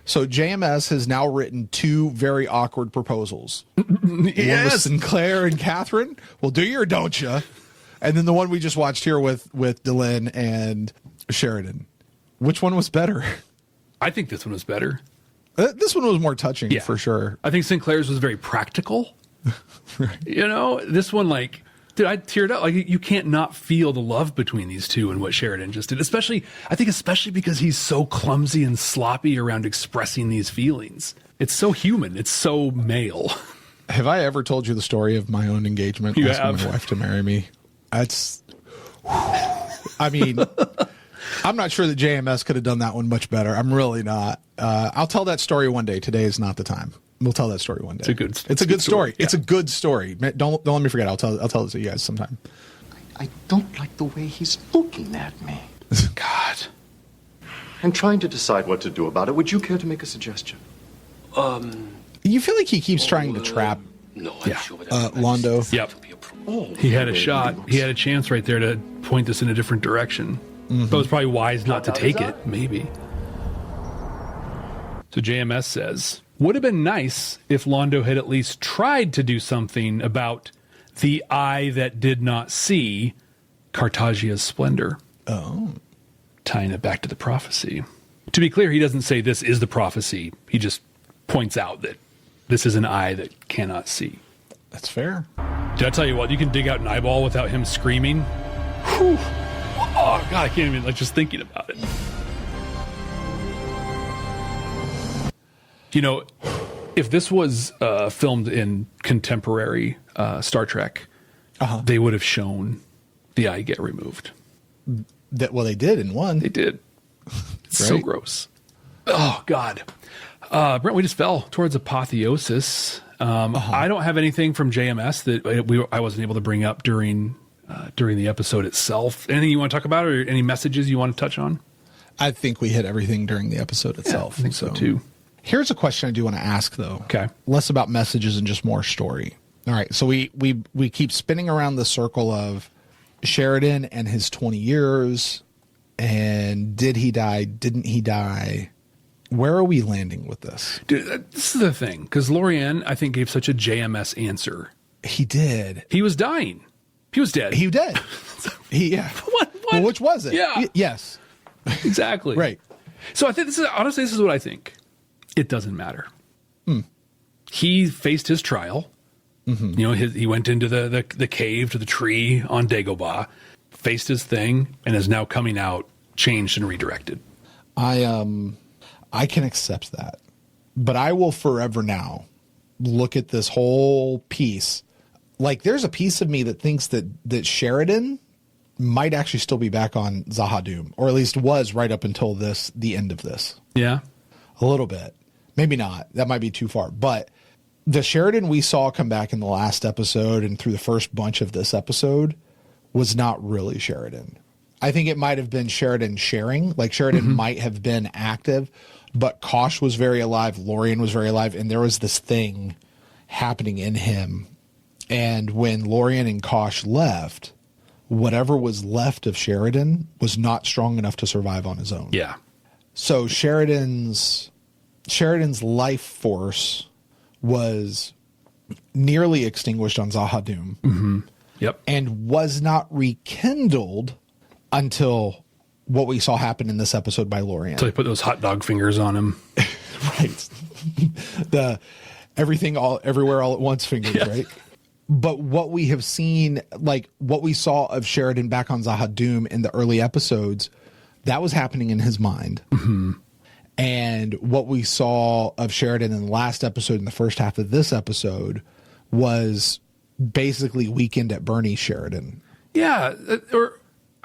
So JMS has now written 2 very awkward proposals. Yes. One with Sinclair and Catherine. Well, do you or don't you? And then the one we just watched here with Delenn and Sheridan. Which one was better? I think this one was better. This one was more touching, for sure. I think Sinclair's was very practical. Right. You know, this one, like, dude, I teared up. Like, you can't not feel the love between these two and what Sheridan just did. Especially because he's so clumsy and sloppy around expressing these feelings. It's so human. It's so male. Have I ever told you the story of my own engagement? You asking have. my wife to marry me. That's, I mean, I'm not sure that JMS could have done that one much better. I'm really not. I'll tell that story one day. Today is not the time. We'll tell that story one day. It's a good story. Yeah. It's a good story. Don't let me forget. I'll tell it to you guys sometime. I don't like the way he's looking at me. God. I'm trying to decide what to do about it. Would you care to make a suggestion? You feel like he keeps trying to trap Londo. Yep. He had a shot. He had a chance right there to point this in a different direction. But it was probably wise not to take it, maybe. So JMS says, would have been nice if Londo had at least tried to do something about the eye that did not see Cartagia's splendor. Oh. Tying it back to the prophecy. To be clear, he doesn't say this is the prophecy. He just points out that this is an eye that cannot see. That's fair. Did I tell you what? You can dig out an eyeball without him screaming. Whew. Oh, God, I can't even, just thinking about it. You know, if this was filmed in contemporary Star Trek, they would have shown the eye get removed. They did in one. They did. It's so gross. Oh, God. Brent, we just fell towards Apotheosis. I don't have anything from JMS that I wasn't able to bring up during the episode itself. Anything you want to talk about, or any messages you want to touch on? I think we hit everything during the episode itself. I think so too. Here's a question I do want to ask, though. Okay. Less about messages and just more story. All right. So we keep spinning around the circle of Sheridan and his 20 years. And did he die? Didn't he die? Where are we landing with this? Dude, this is the thing. Because Lorien, I think, gave such a JMS answer. He did. He was dying. He was dead. He did. Yeah. What? Well, which was it? Yeah. Yes. Exactly. Right. So I think this is what I think. It doesn't matter. He faced his trial. Mm-hmm. You know, he went into the cave to the tree on Dagobah, faced his thing, and is now coming out changed and redirected. I can accept that, but I will forever now look at this whole piece. Like, there's a piece of me that thinks that Sheridan might actually still be back on Zahadum, or at least was right up until the end of this. Yeah. A little bit. Maybe not. That might be too far. But the Sheridan we saw come back in the last episode and through the first bunch of this episode was not really Sheridan. I think it might have been Sheridan sharing. Like, Sheridan might have been active, but Kosh was very alive. Lorien was very alive. And there was this thing happening in him. And when Lorien and Kosh left, whatever was left of Sheridan was not strong enough to survive on his own. Yeah. So Sheridan's life force was nearly extinguished on Zahadum. Mm-hmm. Yep. And was not rekindled until what we saw happen in this episode by Lorien. So they put those hot dog fingers on him. Right. The everything everywhere all at once fingers, yes. Right? But what we have seen, like what we saw of Sheridan back on Zahadum in the early episodes, that was happening in his mind. Mm-hmm. And what we saw of Sheridan in the last episode, in the first half of this episode, was basically Weekend at Bernie's Sheridan. Yeah, or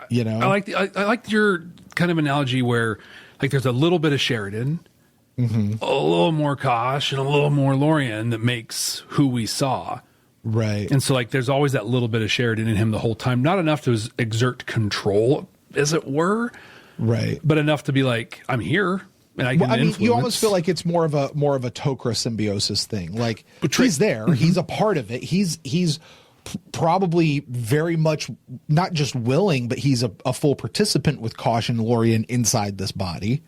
you know, I like your kind of analogy where, like, there's a little bit of Sheridan, a little more Kosh, and a little more Lorien that makes who we saw. Right. And so, like, there's always that little bit of Sheridan in him the whole time. Not enough to exert control, as it were. Right. But enough to be like, I'm here. And I can influence. You almost feel like it's more of a Tok'ra symbiosis thing. Like, he's there, he's a part of it. He's probably very much not just willing, but he's a full participant with Kosh and Lorien inside this body,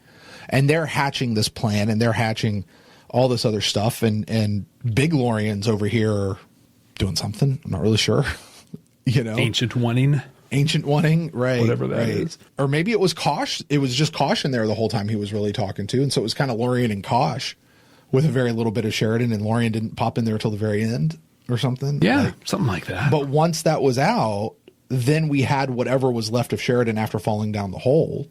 and they're hatching this plan, and they're hatching all this other stuff, and Big Lorien's over here doing something. I'm not really sure. You know, ancient wanting, right? Whatever that is. Or maybe it was Kosh. It was just Kosh in there the whole time he was really talking to, and so it was kind of Lorien and Kosh with a very little bit of Sheridan, and Lorien didn't pop in there till the very end or something. Yeah, something like that. But once that was out, then we had whatever was left of Sheridan after falling down the hole,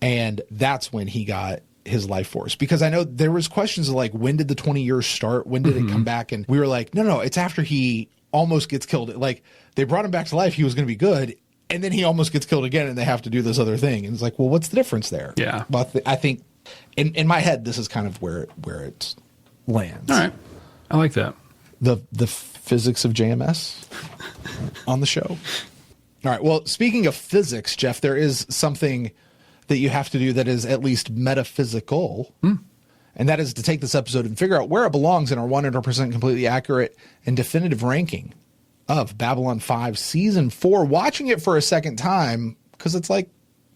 and that's when he got his life force. Because I know there was questions of, like, when did the 20 years start? When did it come back? And we were like, no, it's after he almost gets killed. Like, they brought him back to life. He was going to be good. And then he almost gets killed again, and they have to do this other thing. And it's like, well, what's the difference there? Yeah. But I think in my head, this is kind of where it lands. All right. I like that. The physics of JMS on the show. All right. Well, speaking of physics, Jeff, there is something that you have to do that is at least metaphysical. And that is to take this episode and figure out where it belongs in our 100% completely accurate and definitive ranking of Babylon 5 Season 4. Watching it for a second time, because it's like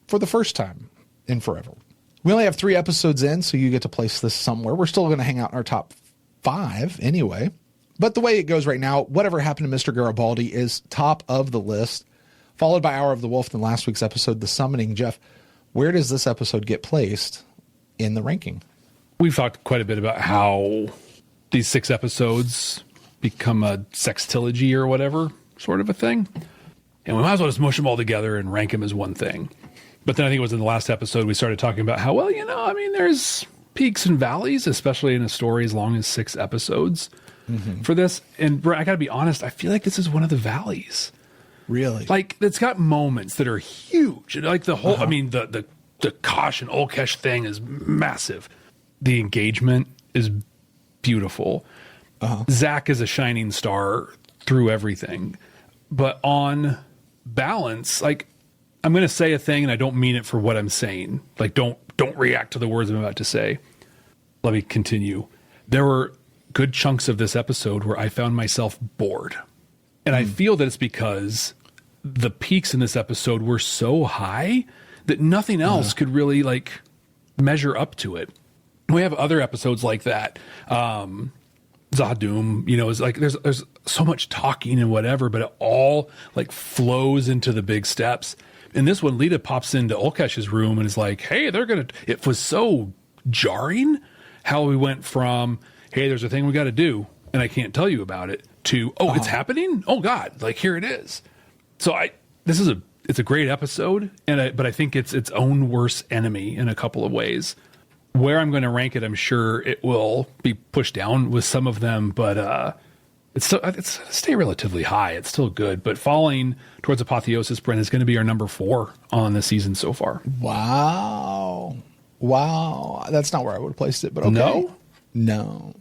for the first time in forever. We only have 3 episodes in, so you get to place this somewhere. We're still going to hang out in our top 5 anyway. But the way it goes right now, Whatever Happened to Mr. Garibaldi is top of the list, followed by Hour of the Wolf in last week's episode, The Summoning. Jeff, where does this episode get placed in the ranking? We've talked quite a bit about how these 6 episodes become a sextilogy or whatever sort of a thing. And we might as well just mush them all together and rank them as one thing. But then I think it was in the last episode we started talking about how, well, there's peaks and valleys, especially in a story as long as 6 episodes for this. And Brent, I got to be honest, I feel like this is one of the valleys. Really? Like, it's got moments that are huge. Like the whole, the Kosh and Okeefe thing is massive. The engagement is beautiful. Zach is a shining star through everything. But on balance, like, I'm going to say a thing and I don't mean it for what I'm saying. Like, don't react to the words I'm about to say. let me continue. There were good chunks of this episode where I found myself bored. And I feel that it's because the peaks in this episode were so high that nothing else could really like measure up to it. We have other episodes like that. Zahdoom, is like there's so much talking and whatever, but it all like flows into the big steps. In this one, Lita pops into Olkesh's room and is like, hey, it was so jarring how we went from, hey, there's a thing we got to do and I can't tell you about it, to, it's happening? Oh God, like here it is. So it's a great episode, but I think it's its own worst enemy in a couple of ways. Where I'm going to rank it, I'm sure it will be pushed down with some of them, but it's stay relatively high. It's still good, but falling towards Apotheosis, Brent, is going to be our number 4 on the season so far. Wow. That's not where I would have placed it, but okay. No.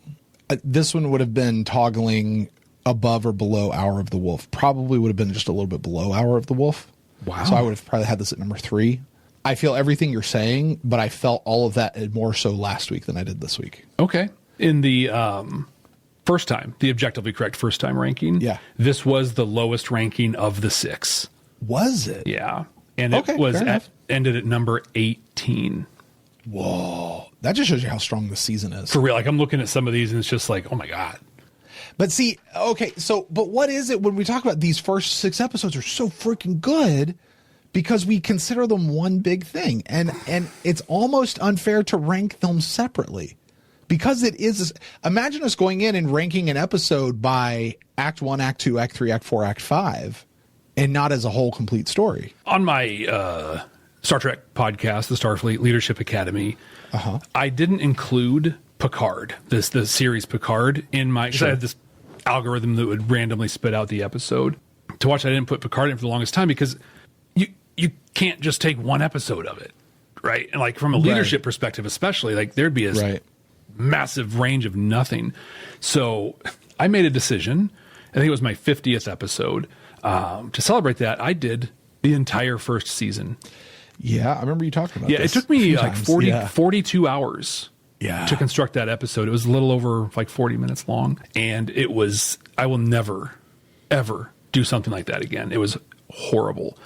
This one would have been toggling above or below Hour of the Wolf. Probably would have been just a little bit below Hour of the Wolf. Wow. So I would have probably had this at number 3. I feel everything you're saying, but I felt all of that more so last week than I did this week. Okay. In the first time, the objectively correct first time ranking, this was the lowest ranking of the 6. Was it? Yeah. And it was ended at number 18. Whoa. That just shows you how strong the season is. For real. Like I'm looking at some of these and it's just like, oh my God. But see, okay, but what is it when we talk about these first 6 episodes are so freaking good? Because we consider them one big thing, and it's almost unfair to rank them separately, because it is. Imagine us going in and ranking an episode by Act 1, Act 2, Act 3, Act 4, Act 5, and not as a whole complete story. On my Star Trek podcast, the Starfleet Leadership Academy, I didn't include Picard, the series Picard, in my. Because I had this algorithm that would randomly spit out the episode to watch. I didn't put Picard in for the longest time because you can't just take one episode of it, right? And like from a leadership perspective, especially, like there'd be a massive range of nothing. So I made a decision. I think it was my 50th episode. To celebrate that, I did the entire first season. Yeah, I remember you talking about this. Yeah, it took me like 42 hours to construct that episode. It was a little over like 40 minutes long. And I will never, ever do something like that again. It was horrible.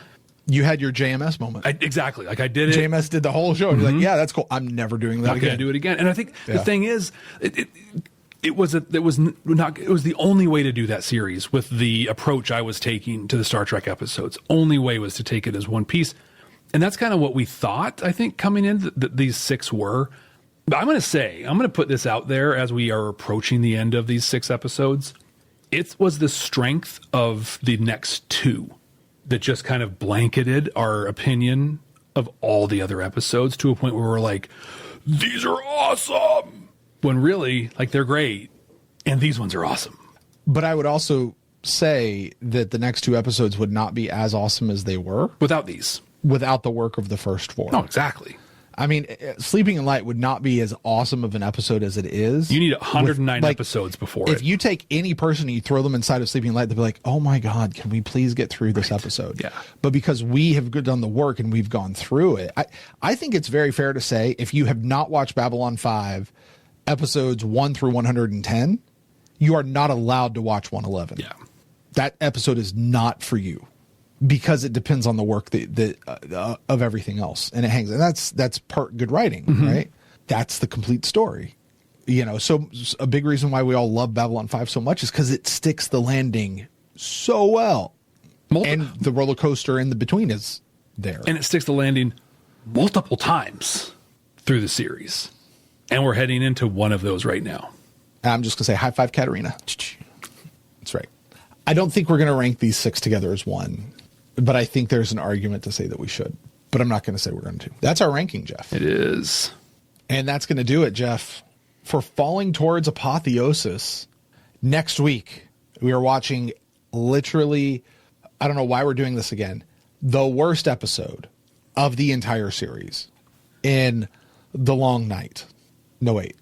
You had your JMS moment. Exactly. Like I did it. JMS did the whole show. And you're like, yeah, that's cool. I'm never doing that again. Not going to do it again. And I think the thing is, it was the only way to do that series with the approach I was taking to the Star Trek episodes. Only way was to take it as one piece. And that's kind of what we thought, I think, coming in, that these 6 were. But I'm going to put this out there as we are approaching the end of these 6 episodes. It was the strength of the next 2 that just kind of blanketed our opinion of all the other episodes to a point where we're like, these are awesome. When really, like, they're great. And these ones are awesome. But I would also say that the next 2 episodes would not be as awesome as they were. Without these. Without the work of the first 4. No, exactly. I mean, Sleeping in Light would not be as awesome of an episode as it is. You need 109 episode before If you take any person and you throw them inside of Sleeping in Light, they'll be like, oh my God, can we please get through this episode? Yeah. But because we have done the work and we've gone through it, I think it's very fair to say if you have not watched Babylon 5 episodes 1 through 110, you are not allowed to watch 111. Yeah. That episode is not for you. Because it depends on the work of everything else, and it hangs. And that's part good writing, right? That's the complete story, So a big reason why we all love Babylon 5 so much is because it sticks the landing so well, and the roller coaster in the between is there, and it sticks the landing multiple times through the series, and we're heading into one of those right now. I'm just gonna say high five, Katerina. That's right. I don't think we're gonna rank these 6 together as one. But I think there's an argument to say that we should. But I'm not going to say we're going to. That's our ranking, Jeff. It is. And that's going to do it, Jeff. For Falling Towards Apotheosis, next week, we are watching literally, I don't know why we're doing this again, the worst episode of the entire series in The Long Night. No, wait.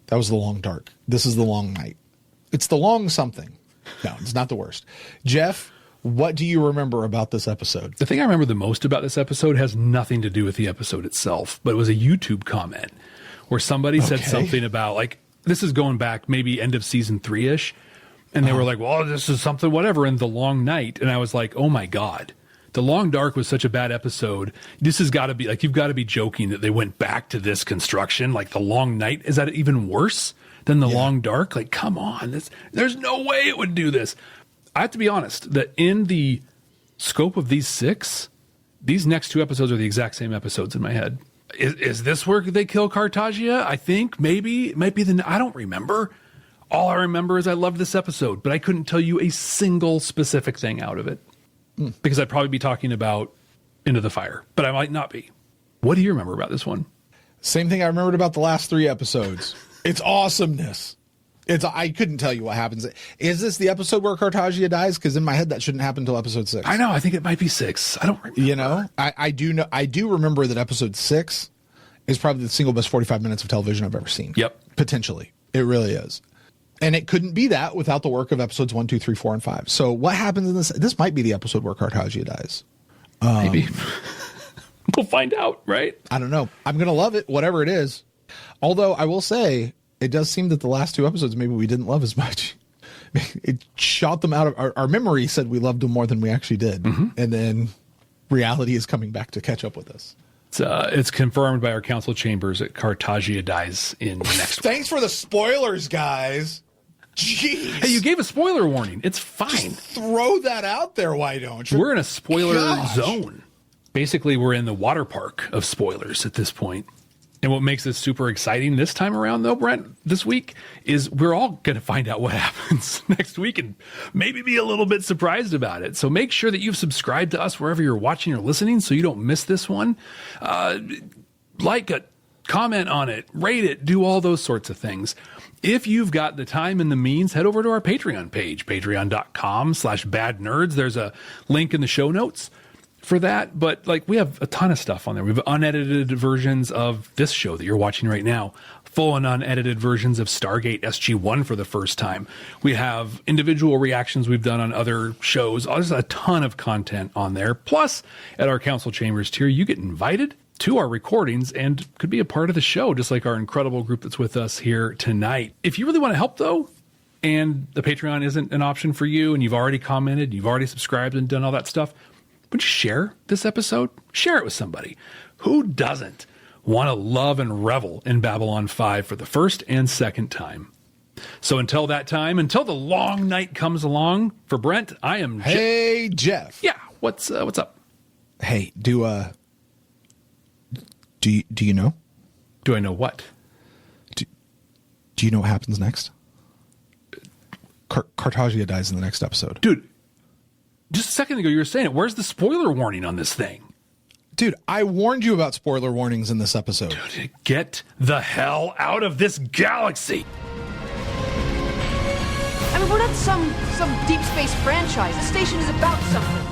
That was The Long Dark. This is The Long Night. It's The Long something. No, it's not the worst. Jeff, what do you remember about this episode? The thing I remember the most about this episode has nothing to do with the episode itself, but it was a YouTube comment where somebody said something about, like, this is going back maybe end of season 3-ish, and they were like, well, this is something, whatever, in The Long Night. And I was like, oh my God. The Long Dark was such a bad episode. This has got to be, like, you've got to be joking that they went back to this construction. Like, The Long Night, is that even worse than The Long Dark? Like, come on. There's no way it would do this. I have to be honest that in the scope of these 6, these next 2 episodes are the exact same episodes in my head. Is this where they kill Cartagia? I think maybe it might be I don't remember. All I remember is I loved this episode, but I couldn't tell you a single specific thing out of it because I'd probably be talking about Into the Fire, but I might not be. What do you remember about this one? Same thing I remembered about the last 3 episodes. It's awesomeness. I couldn't tell you what happens. Is this the episode where Cartagia dies? Because in my head, that shouldn't happen until episode 6. I know. I think it might be 6. I don't remember. You know, I do know. I do remember that episode 6 is probably the single best 45 minutes of television I've ever seen. Yep. Potentially. It really is. And it couldn't be that without the work of episodes 1, 2, 3, 4, and 5. So what happens in this? This might be the episode where Cartagia dies. Maybe. We'll find out, right? I don't know. I'm going to love it, whatever it is. Although I will say, it does seem that the last 2 episodes maybe we didn't love as much. It shot them out of our memory said we loved them more than we actually did. And then reality is coming back to catch up with us. It's confirmed by our council chambers that Cartagia dies in next week. Thanks for the spoilers, guys. Jeez. Hey, you gave a spoiler warning. It's fine. Just throw that out there, why don't you? We're in a spoiler zone. Basically, we're in the water park of spoilers at this point. And what makes this super exciting this time around, though, Brent, this week, is we're all going to find out what happens next week and maybe be a little bit surprised about it. So make sure that you've subscribed to us wherever you're watching or listening so you don't miss this one. Like it, comment on it, rate it, do all those sorts of things. If you've got the time and the means, head over to our Patreon page, patreon.com/badnerds. There's a link in the show notes for that, but like we have a ton of stuff on there. We have unedited versions of this show that you're watching right now, full and unedited versions of Stargate SG-1 for the first time. We have individual reactions we've done on other shows. There's a ton of content on there. Plus, at our council chambers tier, you get invited to our recordings and could be a part of the show, just like our incredible group that's with us here tonight. If you really want to help, though, and the Patreon isn't an option for you, and you've already commented, you've already subscribed and done all that stuff, would you share this episode? Share it with somebody. Who doesn't want to love and revel in Babylon 5 for the first and second time? So until that time, until the long night comes along, for Brent, I am Hey, Jeff. Yeah, what's up? Hey, do you know? Do I know what? Do you know what happens next? Cartagia dies in the next episode. Dude, just a second ago you were saying it. Where's the spoiler warning on this thing? Dude, I warned you about spoiler warnings in this episode. Dude, get the hell out of this galaxy. I mean, we're not some deep space franchise. The station is about something.